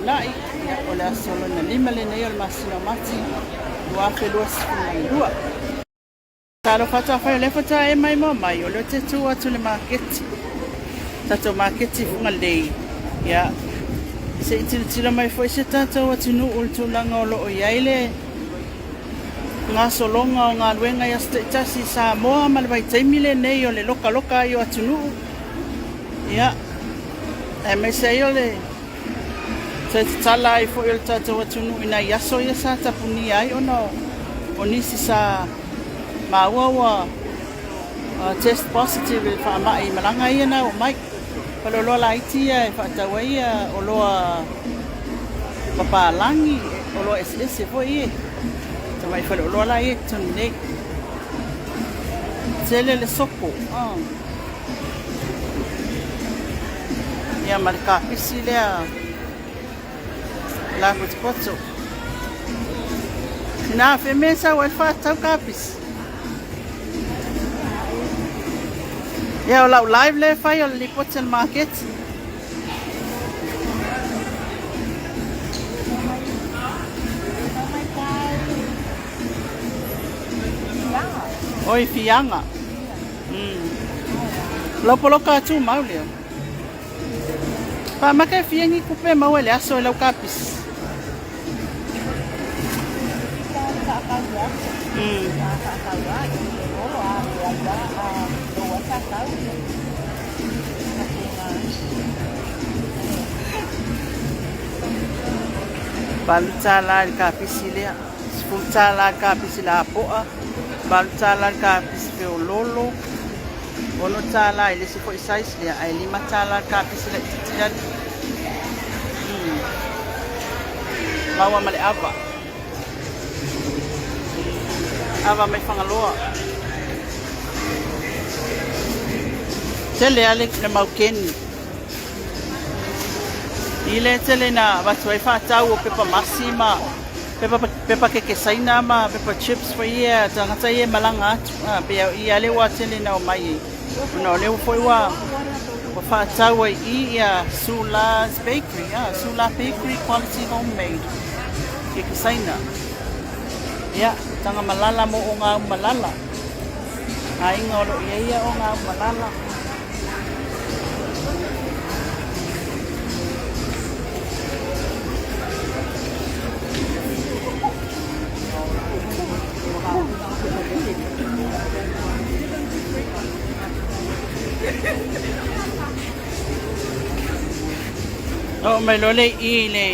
Fugalei o le asolo na lima le nei o le masina mati ua whelua sifunga. Taro fata whai le fata e mai mai o le te tua tu le Maketi. Tato Maketi Fugalei. Ia se itila mai foi se tato atu nu ultulanga o lo o iaile. Ngā solonga o ngā luenga i asta itasi Samoa ma le vai taimile nei o le loka loka i o atu nu. Ia e me se o le te tala ai fo il tato atu nu ina yaso ia sa tapuni ai o no o nisi sa maua test positive fa mai malanga ia na o mai palo lo la itia e fa tawaia o lo papalangi o lo ss fo ia mai fa lo la e tone tele le sopo ia marca pisilia la potso na fe mesa o fa tau kapis ia o la live le fai o le Potsen Market oi fianga lopoloka tu maulio pa maka fiangi kupe mau le aso le kapis balutala kapisilia sputala kapisila poa balutala kapisio lolo ono tala ile se foi size le ai lima tala kapisila titilan lawa male ava mai fangaloa tele ale na maukeni ile tele na watu ai fa tau o pepa masima pepa ke saina ma pepa chips for ia tanga tai malanga pe ia le wa tele na o mai no le foi wa fa tau ai ia Sula's bakery Sula bakery quality homemade ke saina ya tanga malala mo o nga malala ai ngolo ia o nga malala o mai lole i le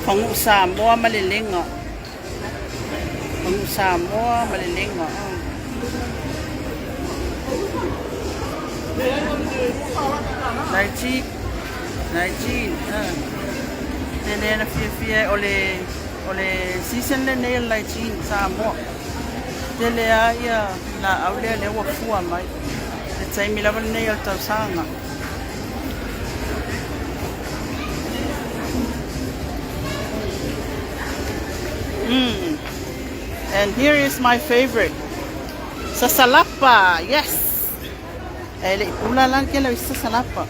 fangu Samoa malelenga fangu Samoa malelenga Naiji tene na fia ole season le nei Naiji Samoa tele ia na aule le wa fua mai le taimi lava nei al tausanga and here is my favorite sasalapa yes ele pula lan que le sasalapa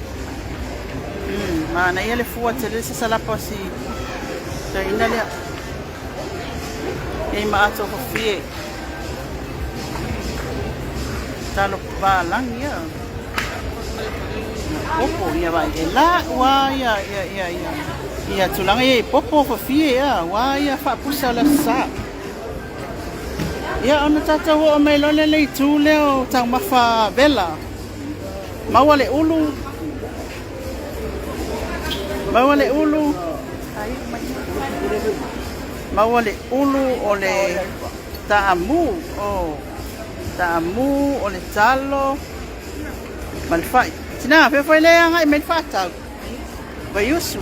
mana ele fua tele sasalapa si te inalia e ma ato fie talo balang ya popo ya vai la wa ya tulang e popo fie ya wa ya fa pusa la sa ya ona tata wo mai lole le tu leo tang mafa vela mawale ulu ole taamu ole talo malfai tina fe foi le nga me fata vai usu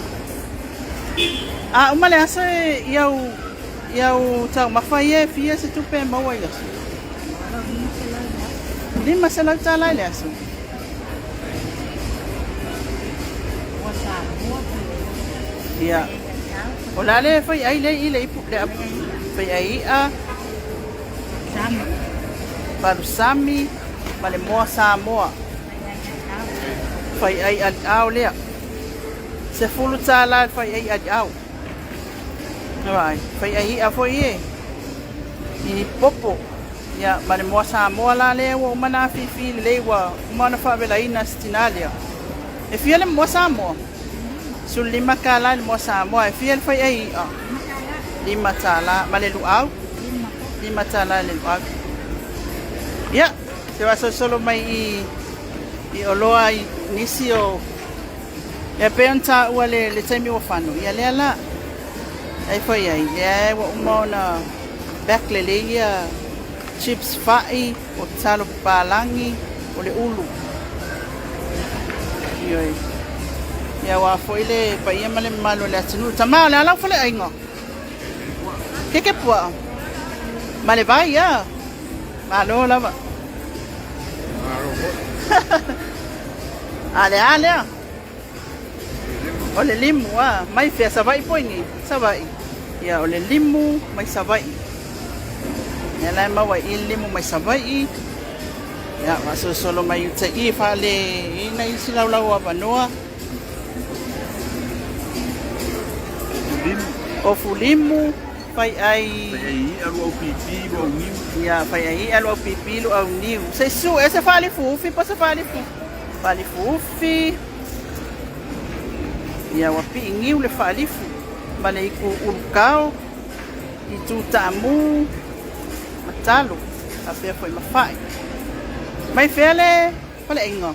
umale asa iau tau mafai fia se tu pe mau ai asu ni masala tala le asu ya ola le foi ai le ile ipu le foi ai Barusami male moa Samoa fai ai al au lea Se fulu tala fai ai adi au. Right, fai ai a foi e. I popo. Ya, mane mo Samoa la le wo mana fi le wa mana fa vela ina stinalia. E fiele mo Samoa. Sul lima kala mo Samoa e fiele fai ai a. Lima tala male lu au. Lima tala le au. Ya, se va solo mai i oloa i nisi o e peonta ua le taimi wa whanu. Ia lea la. Ai whai ai. Ia wa umona back le leia chips whai o talo palangi o le ulu. Ioi. Ia wa fwoi le pa ia male malo le atinu. Tamao le alau fale aingo. Ke pua? Male vai ia. Malo lava. Ale. Ole limu mai fea savai poingi, savai. Ia ole limu mai savai. Ia lai maua i limu mai savai. Ia maso solo mai uta i fale ina isi laulau a vanoa. Ofu limu fai ai alu au pipi lu au niu. Ia fai ai alu au pipi lu au niu. Se su ese fale fufi pa se fale fufi. Fale fufi. Ia wapi ngiu le falifu male iku urukao i tu tamu matalo a fea foi mafai mai fele pale ingo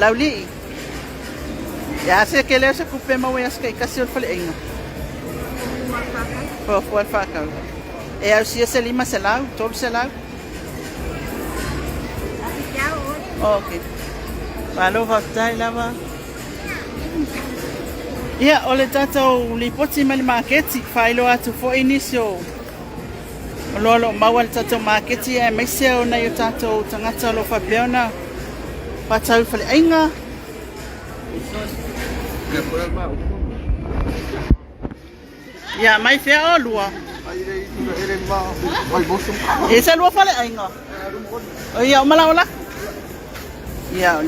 lauli ya se que le se coupe ma voy que casi el pale ingo por faca e au si ese lima se lau todo se lau okay valo va tai lava. Ia, ole tātou li poti mali Maketi, whaelo atu fo inisio. O lolo maua le tātou Maketi e meise o nei o tātou tangata lo whapeona. Pātau whale ainga. Ia, mai whea o lua. E se lua whale ainga. O ia, o mala o laku. Ia,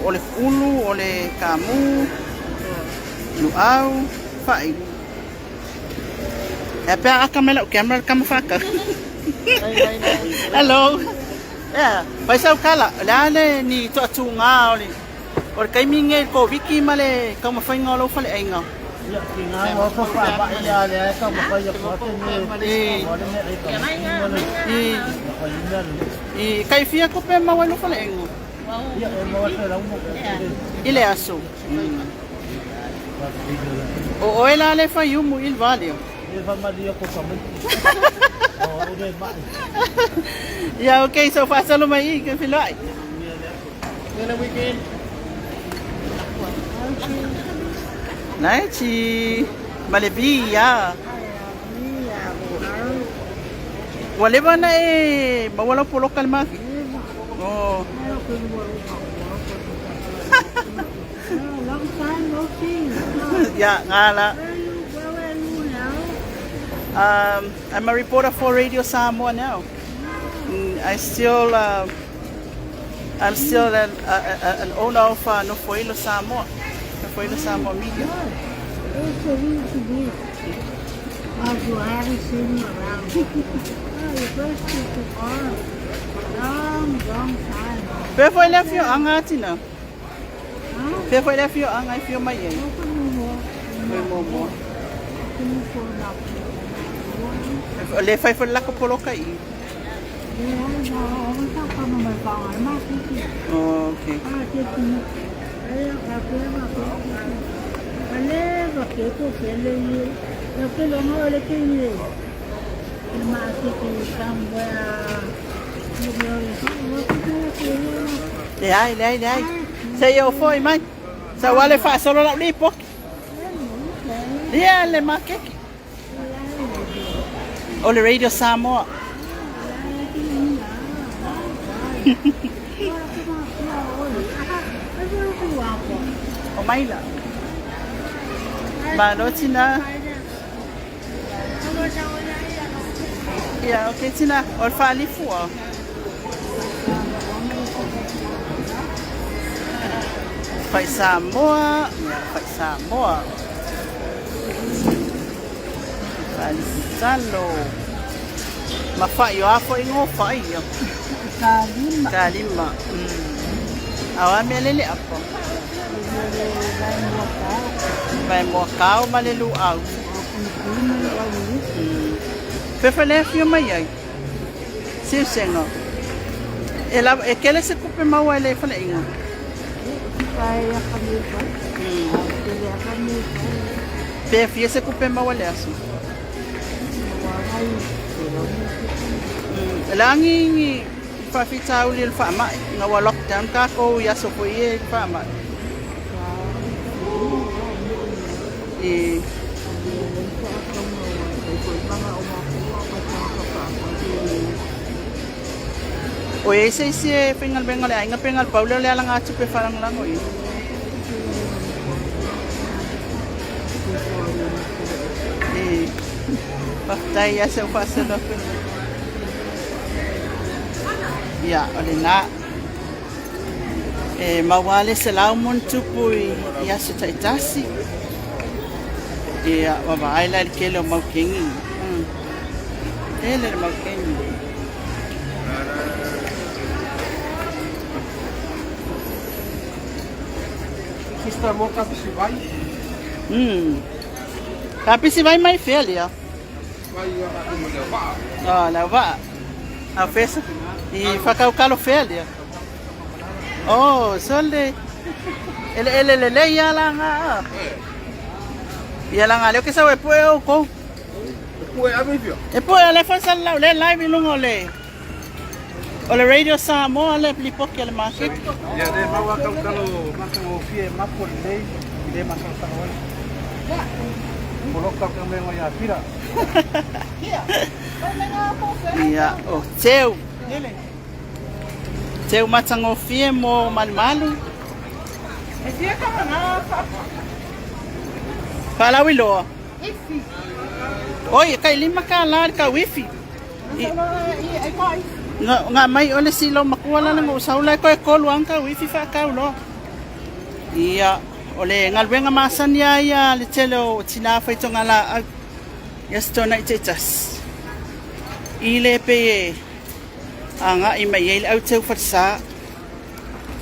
ole ulu, ole kamu. Luau, fai. E pea a kamera, o camera kama whaka. Hello. Yeah, vai sau kala. Lale ni to atu ngā ole. Ore kai minge ko wiki male kama whai ngā lau whale ainga. Ia, ki ngā ngā whawha wa ia lea kama whai a kōte I kai fia ko pe mawai lau whale ainga. Ia, e mawa te rau mo. Ile aso. O ela le fai umu il valio. E whamaria ko kamiti. O ure mai. Yeah, okay, so fast solo mai I ke filai. Ngana weekend. Naichi malebi ya. Wale bana e mawala po local maki. Oh. Long time no see. Yeah, ngala. I'm a reporter for Radio Samoa now. I'm still an owner of Nofoilo Samoa. Nofoilo Samoa Media. It's a little bit. You haven't seen me around. You first took the car. Long time. Where foi left you angatina? Where foi left you ang I feel my ye. Mo. Le fai foi la kopoloka I. Oh, okay. Dai. Se io foi mai. Se vuole fare solo la lipo. Dia le Maketi. O le Radio Samoa. O mai la. Ma no tina. Yeah, okay tina. O fa li fu. Whai Samoa, whai Samoa. Whai Salo. Ma whai o afo ingo whai o. Kalima. Kalima. Awa mea lele apo. Vai mua kau ma le lu au. Pefa le fio mai ai. Siu sengo. E kele se kupe mau ai le fana ingo. Kaya kami pa. Kaya kami pa. Pe fia se kupe mau le asu. Langi whawhitau li whaamai. Nga wa lockdown ka ko ia so po ie whaamai. O e se se pengal bengal ai nga pengal paula le ala atu pe farang lango i. Paktai ya se fasa lo. Ya, ole na. Mawale se lau mon tupui ya se taitasi. Ya, wa ai la ke lo mau kingi. Ele mau kingi. Kista mo ka si vai. Tapi si vai mai felia. Vai o ka mo le va. Ah, la va. A festa e facau calo felia. Oh, solde. Ele ya la nga. Ya la nga le que sabe pueo ko. Pue a mi fio. E poi le fa sala le live lungo le. O le radio Samoa le pli pochi le Maketi. Ya de ma wa ka maka o fie ma por le de ma ka ta oi. Coloca o mengo ya tira. Ia, o teu. Teu matango fie mo malmalu. E fia kama nga fa. Fala wilo. Ifi. Oi, kai lima ka la ka wifi. Nga mai ole silo makuala na usaula ko e koluang ka wifi fa ka ulo. Ia, ole ngalwenga masan ya le telo tina fa ito ngala yasto na itetas. Ile pe anga i mai ele au teu farsa.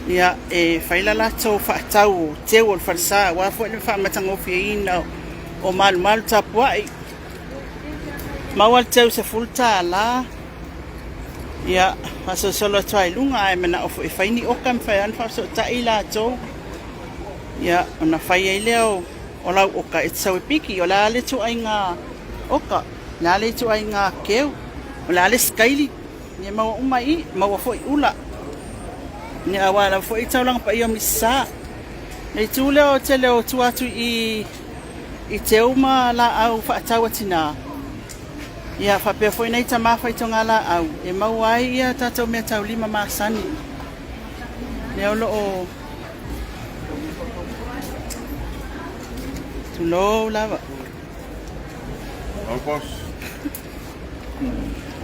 Ia e faila la tau fa tau teu ol farsa wa fo le fa matango fiina o mal tapuai. Mawal tau se fulta la. Ia paso solo trai lunga e mena o e faini o kam fa an fa so ta ila to. Ia ona fai ai leo o lau oka e tsau piki o la le tu ai nga oka la le tu ai nga keu o la le skaili ni mau umai mau foi ula ni awala foi tau lang pa ia misa nei tu leo te leo tu atu i te uma la au fa tau atina ia fa pe foi nei tama fa tonga la au e mau ai ia tatou me tau lima masani leo lo o Tulo lava. Vamos.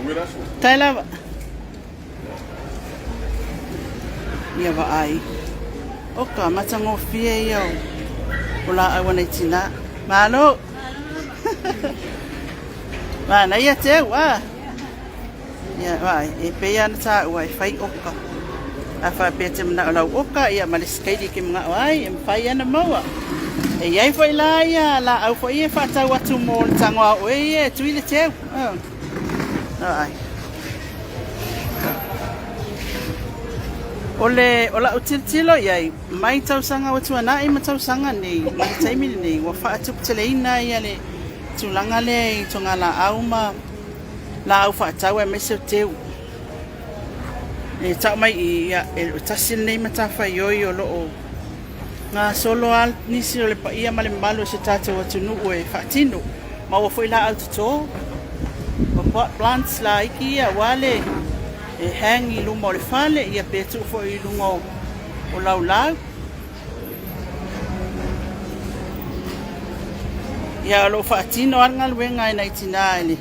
Umiraso. Tai lava. Ia va ai. Oka matango fie ia. Ola awana tina. Malo. Mana ia te wa. Ia vai e pe ana ta wa fai oka. Afa pe te mana ola oka ia maliskai ki mga ai em fai ana maua. E iai foi lá ia la au foi e fatau atu mo tangoa o e tuile teu. Ai. Ole ola utiltilo iai mai tau sanga o tuana i matau sanga nei mai taimi nei wa fa atu teleina ia le tulanga le tonga la auma la au fatau e meso teu. E tau mai ia e tasil nei mata fa yoi o lo nga solo al nisi o le pa ia male malo se tata wa tunu e fatino ma wa foi la alto to o plants la iki ia wale e hangi lu mo le fale ia petu foi lungo o lau ia lo fatino angal wenga ina itinali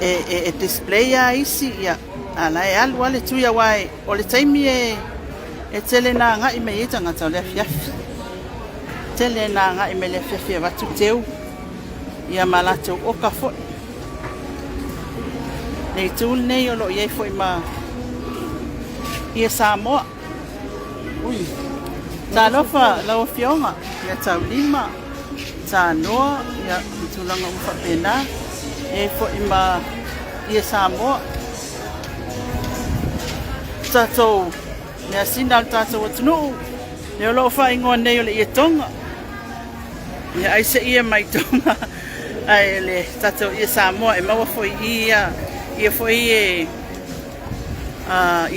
e display ia isi ia ala e al wale tu ia wai o le taimi E tele nā ngā I mei tanga tau le fiafi. Tele nā ngā I mei le fiafi watu teu. Ia malatou o ka fo. Nei tūl nei o lo iei fo I ma Ia Samoa. Ui. Tā lofa lau fionga. Ia tau lima. Tā noa. Ia tūlanga ufa pena. Iei fo I ma Ia Samoa. Tātou. Nea sina al tātou atunu. Nea lo wha ingoa nei o le ia tonga. Ia aise ia mai tonga. Ai le tātou ia Samoa. E maua foi ia. Ia foi e.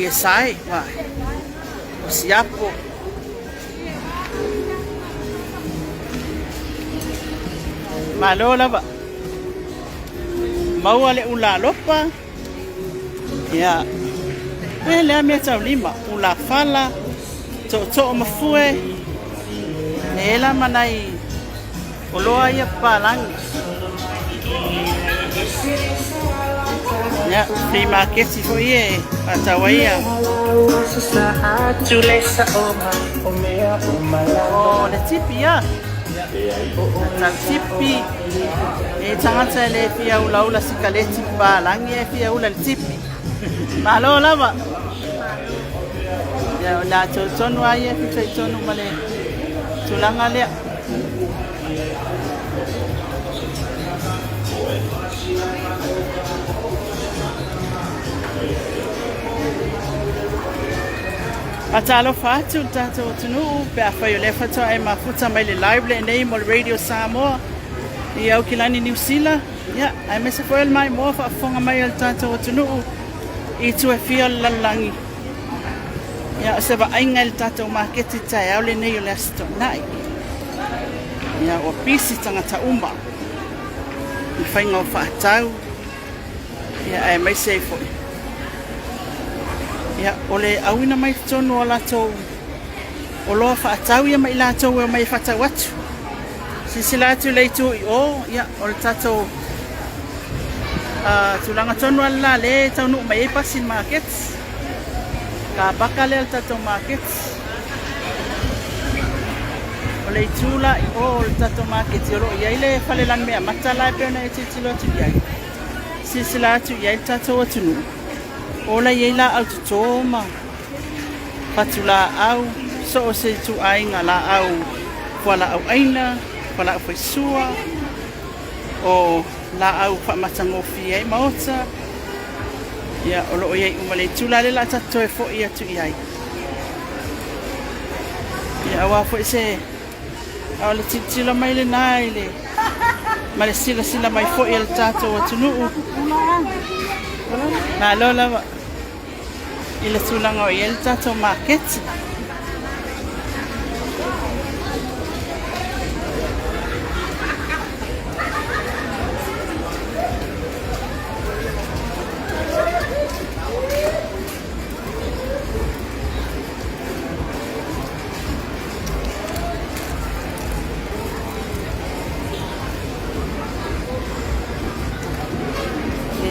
Ia sai. O siapo. Malo lava. Maua le ula lopa. Ia. E lea mea tau lima, ula fala, to mafue, ne ela manai, o loa ia palangi. Ia, Free Maketi fo ie, atawa ia. O, le tipi ia. Tau tipi, e tangata le fia ula sikaleti palangi e fia ula le tipi. Malo lava. Ya la tonu ai e tonu male. Tulanga lea. Atalo fatu tato tunu pe afayo le fatu ai mafuta mai le live le nei mo radio Samoa. Ia o kilani New Zealand. Ya, ai mesa foi mai mo fa fonga mai al tato tunu. I tu e fia lalangi. Ia se va ainga il tatou Maketi tai au le nei o le asto nai. Ia o pisi tangata uma. I whainga o whaatau. Ia e mai sei foi. Ia o le awina mai tonu o latou. O loa whaatau ia mai latou e mai whatau atu. Sisila atu leitu I o ia o le tatou. Tulanga tonu ala le tau nuk mai pasin Maketi. Ka baka le al tatou Maketi. O le tula I o le tatou Maketi o lo iai le whalelang mea matala e peona e titilo atu iai. Sisila atu iai tatou atunu. O la iai la au tutoma. Patula au. So o se tu ainga la au. Wala au aina. Wala au faisua. O la au whamatangofi e maota. Ia o loo iai umale tula le la tato e fo ia tu iai. Ia awa fo se awa le titila mai le nai le. Ma le sila mai fo ia le tato o tunuu. Na lola wa. Ile tulanga o ia le tato Maketi.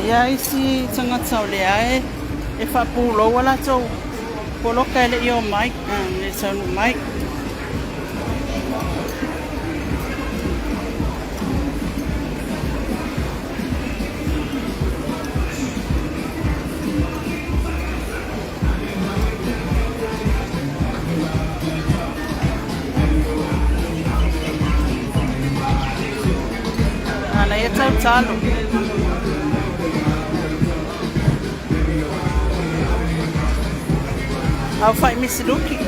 Ia isi tangata o le ae e whapulo wala tau poloka ele I o mai le taunu mai ana e tau talo au fai misiluki.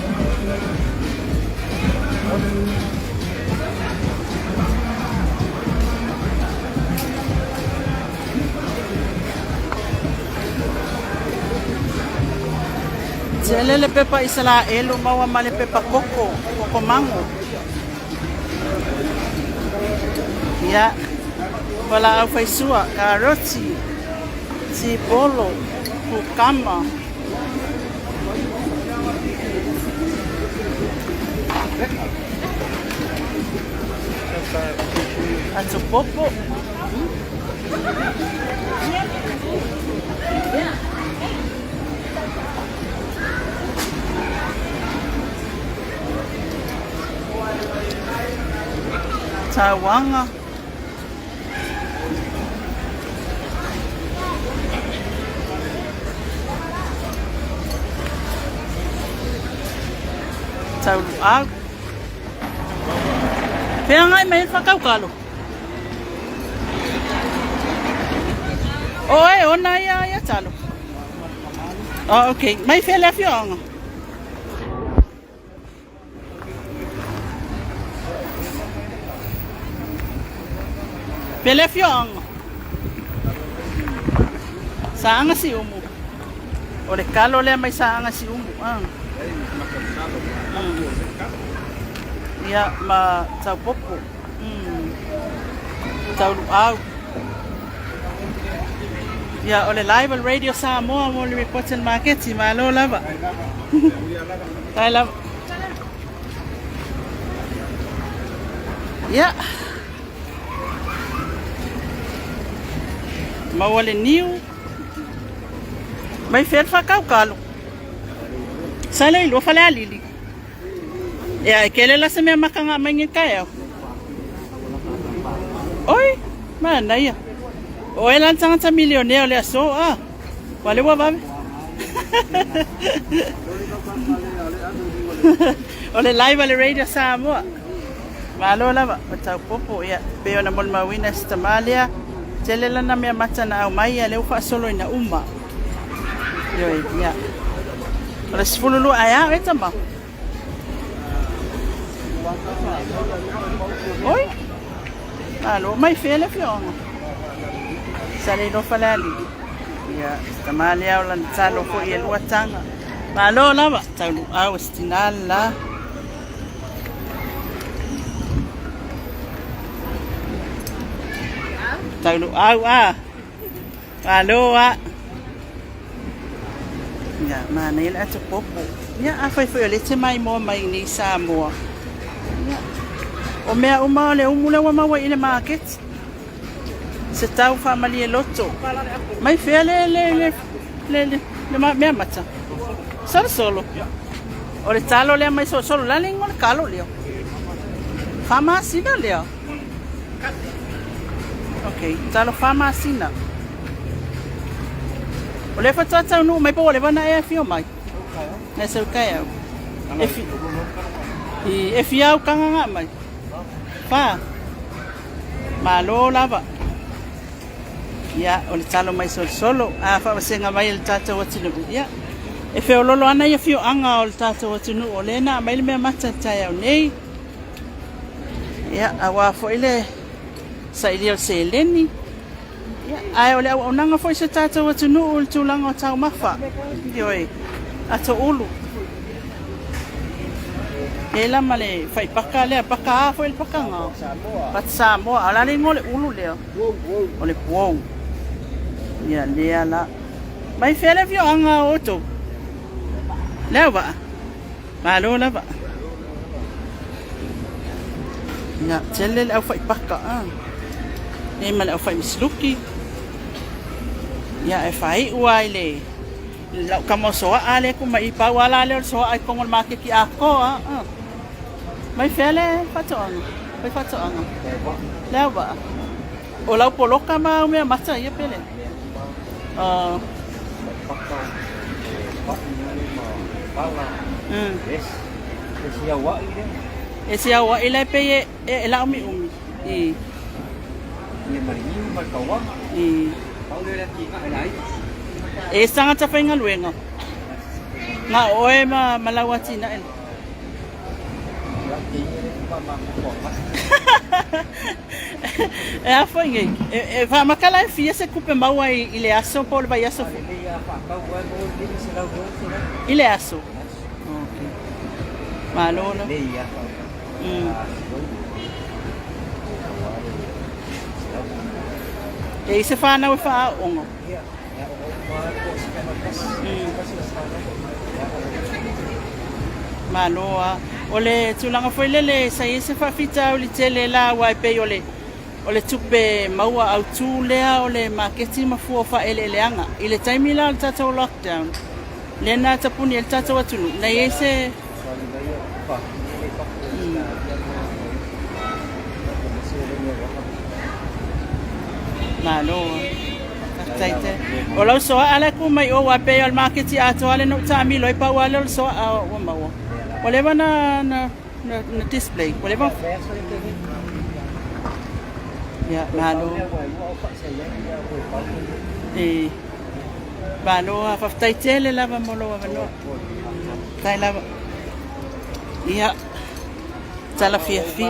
Tele le pepa isala elo maua male pepa koko mango. Ya, wala au fai sua, karoti, cibolo, kukama. Atu popo. Tawanga. Tau au. Pea ngai mai whakaukalo. Oe, ona ia talo. Oh, okay. Mai whele whionga. Whele whionga. Saanga si umu. O le kalo lea mai saanga si umu. Ia ma tau popo. Tau au. Ia o le live al radio Samoa mo le Asiasi le Maketi ma lo lava. Tai lava. Ia. Ma wale niu. Mai fer whakaukalo. Sale ilo fale alili. Ia kele la se mea makanga mangi kai au. Oi, mana ia. O e lan tangata milionea le aso wale wa babe. O le live le radio Samoa. Malo lava tau popo ia pe ona mol mawina stamalia. Tele lana mea mata na au mai le ufa solo ina uma. Yo ia. Ora sfululu aya e tama. Oi. Alo mai fele fiona. Sale no falali. Ia stamalia o lan talo ko ia luatanga. Malo lava tau au stinala. Tau au alo ya mana ele atu popo ya afai foi le te mai mo mai ni Samoa ya o mea uma le umule wa mawa ile market se tau fa mali loto mai fe le mea mata solo o le talo le mai solo la lingua kalo leo fama sina leo. Okay, talo fama sina. O le fatata no mai po le vana e fio mai. Na se kai au. E fia au kanga mai. Pa. Malo lava. Ya, o le talo mai solo. Fa senga mai le tata watinu. Ya. E fe lolo ana ia fio anga o le tata watinu o le na mai le me mata tai au nei. Ya, awa fo ile sa ilia se leni ya ai ole o nanga foi se tata wa tunu ul tulanga tau mafa yoi ato ulu ela male fai paka le paka foi paka nga pat Samoa ala le ngole ulu le ole wow ya le ala mai fele vio anga oto leva malo leva ya tele au fai paka e mala o fai misluki ya e fai uai le la kamo soa ale ko mai pa wala le soa ai kongol makeki ako mai fele fatong mai fatong leva o la poloka ma me mata ia pele esse awa ile pe e la umi e sanga ta fainga luenga nga oe malawati na el e a fainga e va makala fia se coupe maua ile aso por vai aso ile aso okay malolo e se fa na fa ongo maloa ole tulanga foi lele sai se fa fita o le tele la wa pe ole tupe maua au tu lea ole maketi mafu fa eleanga ile time la tata lockdown lena tapuni el tata watunu na yese Malo. Taite. O lau soa ala ku mai o wa pe al maketi ato ale no tami loi pa wale o soa o maua. O lewa na display. O lewa. Ya, malo. Malo a whaftaite le lava molo a mano. Tai lava. Ia. Tala fia fi.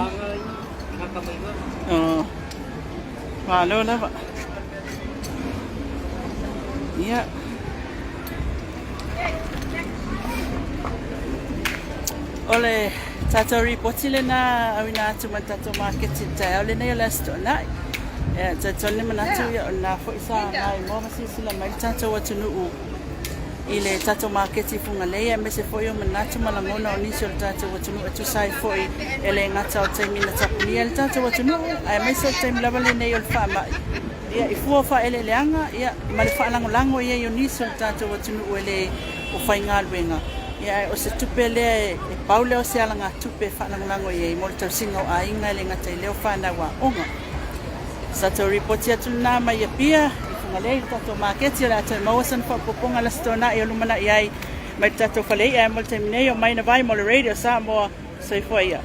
Malo lava. Ia. Ole tato ripoti le na awina atu matato maketi tai ole nei lesto nai. Tato le manatu ya na fo isa mai mo masisi la mai tato watu nuu. Ile tato maketi Fugalei me se foi o manatu malangona o nisi o tato watu nuu atu sai foi ele ngata o taimi na tapuni ele tato watu nuu ai me se taimi lava le nei o fama. Ia ifua fa ele leanga ia male fa lango ia o nisi o tato watu nuu ele o fainga luenga. Ia o se tupe le paule o se alanga tupe fa lango ia mo tau singa o ainga le ngata leo fa na wa onga. Sato ripoti atu na mai pia Fugalei tato maketi la tato mawasan fa poponga la stona e lumana iai mai tato Fugalei ai mo temne o mai na vai mo radio Samoa sai foi ia